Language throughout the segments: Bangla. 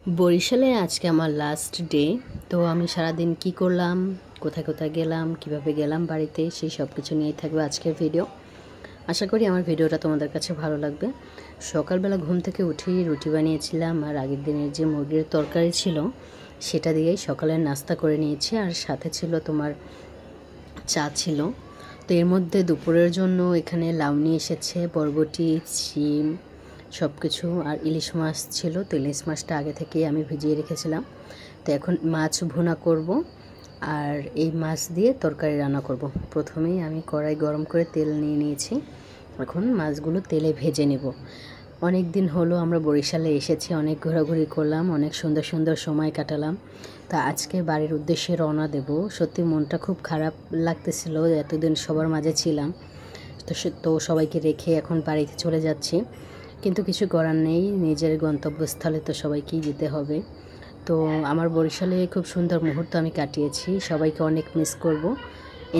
বরিশালে আজকে আমার লাস্ট ডে। তো আমি সারাদিন কি করলাম, কোথায় কোথায় গেলাম, কিভাবে গেলাম বাড়িতে, সেই সব কিছু নিয়েই থাকবে আজকের ভিডিও। আশা করি আমার ভিডিওটা তোমাদের কাছে ভালো লাগবে। সকালবেলা ঘুম থেকে উঠেই রুটি বানিয়েছিলাম, আর আগের দিনের যে মুরগির তরকারি ছিল সেটা দিয়েই সকালের নাস্তা করে নিয়েছি, আর সাথে ছিল তোমার চা ছিল। তো এর মধ্যে দুপুরের জন্য এখানে লাউ নিয়ে এসেছে, বরবটি, শিম সব কিছু, আর ইলিশ মাছ ছিল। তো ইলিশ মাছটা আগে থেকেই আমি ভিজিয়ে রেখেছিলাম। তো এখন মাছ ভুনা করব, আর এই মাছ দিয়ে তরকারি রান্না করব। প্রথমেই আমি কড়াই গরম করে তেল নিয়ে নিয়েছি, এখন মাছগুলো তেলে ভেজে নেব। অনেক দিন হলো আমরা বরিশালে এসেছি, অনেক ঘোরাঘুরি করলাম, অনেক সুন্দর সুন্দর সময় কাটালাম। তা আজকে বাড়ির উদ্দেশ্যে রওনা দেব। সত্যি মনটা খুব খারাপ লাগতেছিল, এতদিন সবার মাঝে ছিলাম, তো সবাইকে রেখে এখন বাড়িতে চলে যাচ্ছি। কিন্তু কিছু করার নেই, নিজের গন্তব্যস্থলে তো সবাইকেই যেতে হবে। তো আমার বরিশালে খুব সুন্দর মুহূর্ত আমি কাটিয়েছি, সবাইকে অনেক মিস করব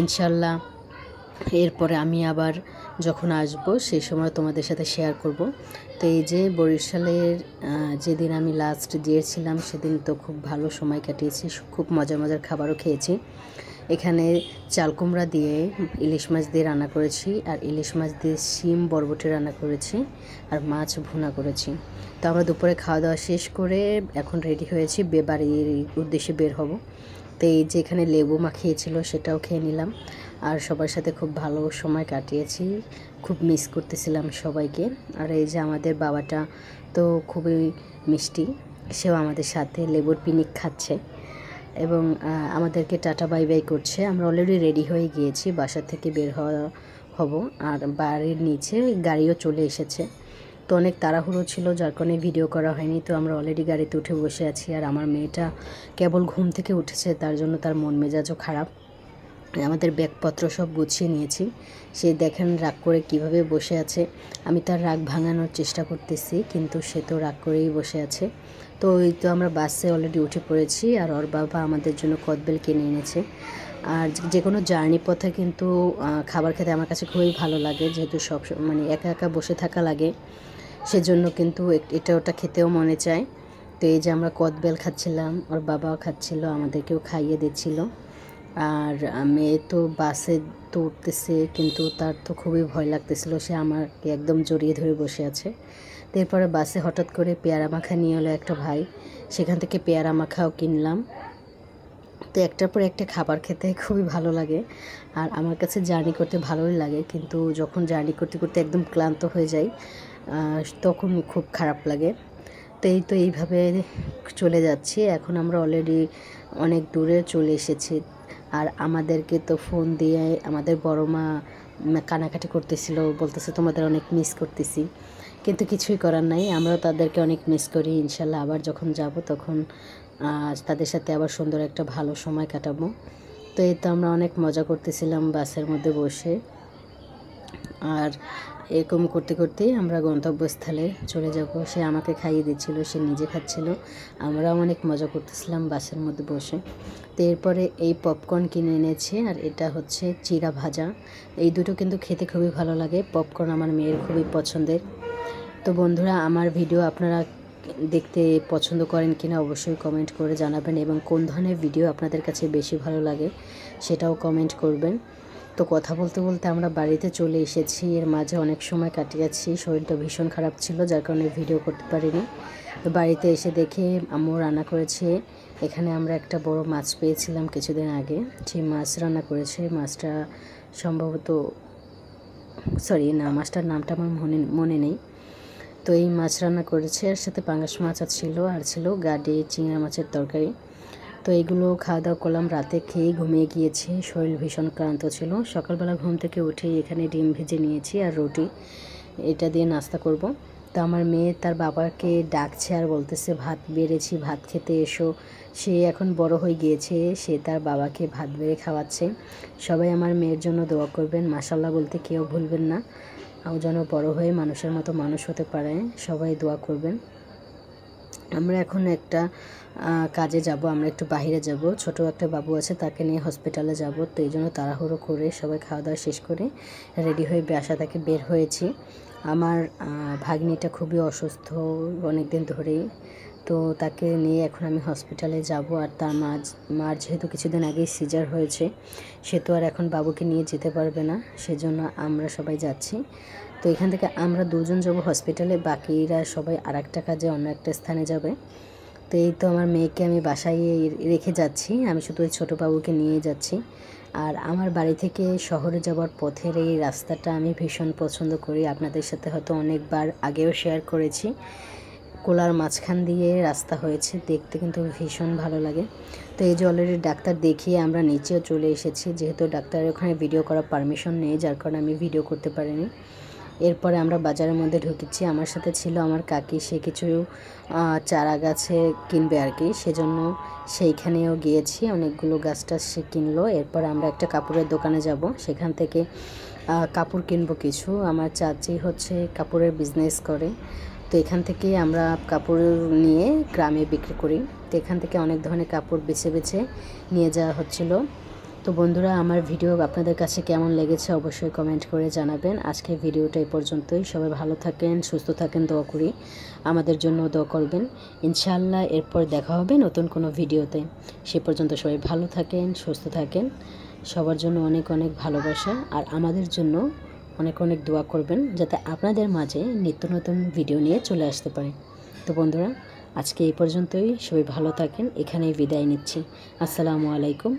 ইনশাল্লাহ। এরপরে আমি আবার যখন আসব সেই সময় তোমাদের সাথে শেয়ার করব। তো এই যে বরিশালের যেদিন আমি লাস্ট গিয়েছিলাম সেদিন তো খুব ভালো সময় কাটিয়েছি, খুব মজার মজার খাবারও খেয়েছি। এখানে চাল কুমড়া দিয়ে ইলিশ মাছ দিয়ে রান্না করেছি, আর ইলিশ মাছ দিয়ে শিম বরবটি রান্না করেছি, আর মাছ ভুনা করেছি। তো আমরা দুপুরে খাওয়া দাওয়া শেষ করে এখন রেডি হয়েছি, বাড়ির উদ্দেশ্যে বের হব। তো এই যে এখানে লেবু মাখিয়েছিল সেটাও খেয়ে নিলাম, আর সবার সাথে খুব ভালো সময় কাটিয়েছি, খুব মিস করতেছিলাম সবাইকে। আর এই যে আমাদের বাবাটা তো খুবই মিষ্টি, সেও আমাদের সাথে লেবুর পিনিক খাচ্ছে এবং আমাদেরকে টাটা বাই বাই করছে। আমরা অলরেডি রেডি হয়ে গিয়েছি, বাসা থেকে বের হব, আর বাড়ির নিচে গাড়িও চলে এসেছে। তো অনেক তাড়াহুড়ো ছিল, যার কারণে ভিডিও করা হয়নি। তো আমরা অলরেডি গাড়িতে উঠে বসে আছি, আর আমার মেয়েটা কেবল ঘুম থেকে উঠেছে, তার জন্য তার মন মেজাজও খারাপ। আমাদের ব্যাগপত্র সব গুছিয়ে নিয়েছি, সে দেখেন রাগ করে কিভাবে বসে আছে। আমি তার রাগ ভাঙানোর চেষ্টা করতেছি, কিন্তু সে তো রাগ করেই বসে আছে। তো ওই তো আমরা বাসে অলরেডি উঠে পড়েছি, আর ওর বাবা আমাদের জন্য কদবেল কিনে এনেছে। আর যে কোনো জার্নি পথে কিন্তু খাবার খেতে আমার কাছে খুবই ভালো লাগে, যেহেতু সব মানে একা একা বসে থাকা লাগে, সেজন্য কিন্তু এটা ওটা খেতেও মনে চায়। তো এই যে আমরা কদবেল খাচ্ছিলাম, ওর বাবাও খাচ্ছিল, আমাদেরকেও খাইয়ে দিচ্ছিল। আর মেয়ে তো বাসে তো উঠতেছে, কিন্তু তার তো খুবই ভয় লাগতেছিল, সে আমাকে একদম জড়িয়ে ধরে বসে আছে। তো এরপরে বাসে হঠাৎ করে পেয়ারা মাখা নিয়ে এলো একটা ভাই, সেখান থেকে পেয়ারা মাখাও কিনলাম। তো একটার পর একটা খাবার খেতে খুবই ভালো লাগে, আর আমার কাছে জার্নি করতে ভালোই লাগে, কিন্তু যখন জার্নি করতে করতে একদম ক্লান্ত হয়ে যাই তখন খুব খারাপ লাগে। তো এইভাবে চলে যাচ্ছি। এখন আমরা অলরেডি অনেক দূরে চলে এসেছি, আর আমাদেরকে তো ফোন দিয়ে আমাদের বড় মা কানাকাটি করতেছিল, বলতেছে তোমাদের অনেক মিস করতেছি। কিন্তু কিছুই করার নাই, আমরাও তাদেরকে অনেক মিস করি। ইনশাল্লাহ আবার যখন যাব তখন তাদের সাথে আবার সুন্দর একটা ভালো সময় কাটাবো। তো এই তো আমরা অনেক মজা করতেছিলাম বাসের মধ্যে বসে, আর এরকম করতে করতেই আমরা গন্তব্যস্থলে চলে যাব। সে আমাকে খাইয়ে দিচ্ছিল, সে নিজে খাচ্ছিল, আমরাও অনেক মজা করতেছিলাম বাসের মধ্যে বসে। তো এরপরে এই পপকর্ন কিনে এনেছে, আর এটা হচ্ছে চিড়া ভাজা। এই দুটো কিন্তু খেতে খুবই ভালো লাগে, পপকর্ন আমার মেয়ের খুবই পছন্দের। তো বন্ধুরা, আমার ভিডিও আপনারা দেখতে পছন্দ করেন কিনা অবশ্যই কমেন্ট করে জানাবেন, এবং কোন ধরনের ভিডিও আপনাদের কাছে বেশি ভালো লাগে সেটাও কমেন্ট করবেন। তো কথা বলতে বলতে আমরা বাড়িতে চলে এসেছি, এর মাঝে অনেক সময় কাটিয়েছি, শরীরটা ভীষণ খারাপ ছিল, যার কারণে ভিডিও করতে পারিনি। তো বাড়িতে এসে দেখে আম্মু রান্না করেছে। এখানে আমরা একটা বড় মাছ পেয়েছিলাম কিছুদিন আগে, সেই মাছ রান্না করেছে। মাছটা সম্ভবত, সরি না, মাছটার নামটা আমার মনে নেই। তো এই মাছ রান্না করেছে, এর সাথে পাঙ্গাস মাছ ছিল, আর ছিল গাডি চিংড়া মাছের তরকারি। তো এইগুলো খাওয়া দাওয়া করলাম, রাতে খেয়ে ঘুমিয়ে গিয়েছি, শরীর ভীষণ ক্লান্ত ছিল। সকালবেলা ঘুম থেকে উঠে এখানে ডিম ভেজে নিয়েছি আর রুটি, এটা দিয়ে নাস্তা করব। তো আমার মেয়ে তার বাবাকে ডাকছে আর বলতেছে ভাত বেড়েছি, ভাত খেতে এসো। সে এখন বড় হয়ে গিয়েছে, সে তার বাবাকে ভাত বেড়ে খাওয়াচ্ছে। সবাই আমার মেয়ের জন্য দোয়া করবেন, মাশাল্লাহ বলতে কেউ ভুলবেন না। ও যেন বড় হয়ে মানুষের মতো মানুষ হতে পারে, সবাই দোয়া করবেন। আমরা এখন একটা কাজে যাব, আমরা একটু বাইরে যাব, ছোট একটা বাবু আছে, তাকে নিয়ে হসপিটালে যাব। তো এই জন্য তাড়াহুড়ো করে সবাই খাওয়া দাওয়া শেষ করে রেডি হয়ে বাসা থেকে বের হয়েছি। আমার ভাগ্নিটা খুবই অসুস্থ অনেক দিন ধরেই, তো তাকে নিয়ে এখন আমি হসপিটালে যাব। আর তার মার যেহেতু কিছুদিন আগেই সিজার হয়েছে, সে তো আর এখন বাবুকে নিয়ে যেতে পারবে না, সেজন্য আমরা সবাই যাচ্ছি। তো এখান থেকে আমরা দুজন যাব হসপিটালে, বাকিরা সবাই আর একটা কাজে অন্য একটা স্থানে যাবে। তো এই তো আমার মেয়েকে আমি বাসায় রেখে যাচ্ছি, আমি শুধু ওই ছোটো বাবুকে নিয়ে যাচ্ছি। আর আমার বাড়ি থেকে শহরে যাওয়ার পথের এই রাস্তাটা আমি ভীষণ পছন্দ করি। আপনাদের সাথে হয়তো অনেকবার আগেও শেয়ার করেছি। কোলার মাঝখান দিয়ে রাস্তা হয়েছে, দেখতে কিন্তু ভীষণ ভালো লাগে। তো এই যে অলরেডি ডাক্তার দেখিয়ে আমরা নিচেও চলে এসেছি, যেহেতু ডাক্তারের ওখানে ভিডিও করার পারমিশন নেই, যার কারণে আমি ভিডিও করতে পারিনি। এরপরে আমরা বাজারের মধ্যে ঢুকেছি। আমার সাথে ছিল আমার কাকি, সে কিছু চারা গাছে কিনবে আর কি, সেজন্য সেইখানেও গিয়েছি। অনেকগুলো গাছ টাছ সে কিনলো। এরপর আমরা একটা কাপড়ের দোকানে যাব, সেখান থেকে কাপড় কিনবো কিছু। আমার চাচি হচ্ছে কাপড়ের বিজনেস করে, তো এখান থেকে আমরা কাপড় নিয়ে গ্রামে বিক্রি করি। তো এখান থেকে অনেক ধরনের কাপড় বেছে বেছে নিয়ে যাওয়া হচ্ছিলো। তো বন্ধুরা, আমার ভিডিও আপনাদের কাছে কেমন লেগেছে অবশ্যই কমেন্ট করে জানাবেন। আজকের ভিডিওটা এই পর্যন্তই। সবাই ভালো থাকেন, সুস্থ থাকেন, দোয়া করি আমাদের জন্য দোয়া করবেন। ইনশাআল্লাহ এরপর দেখা হবে নতুন কোনো ভিডিওতে। সে পর্যন্ত সবাই ভালো থাকেন, সুস্থ থাকেন। সবার জন্য অনেক অনেক ভালোবাসা, আর আমাদের জন্য অনেক অনেক দোয়া করবেন, যাতে আপনাদের মাঝে নিত্য নতুন ভিডিও নিয়ে চলে আসতে পারে। তো বন্ধুরা, আজকে এই পর্যন্তই। সবাই ভালো থাকেন, এখানেই বিদায় নিচ্ছি। আসসালামু আলাইকুম।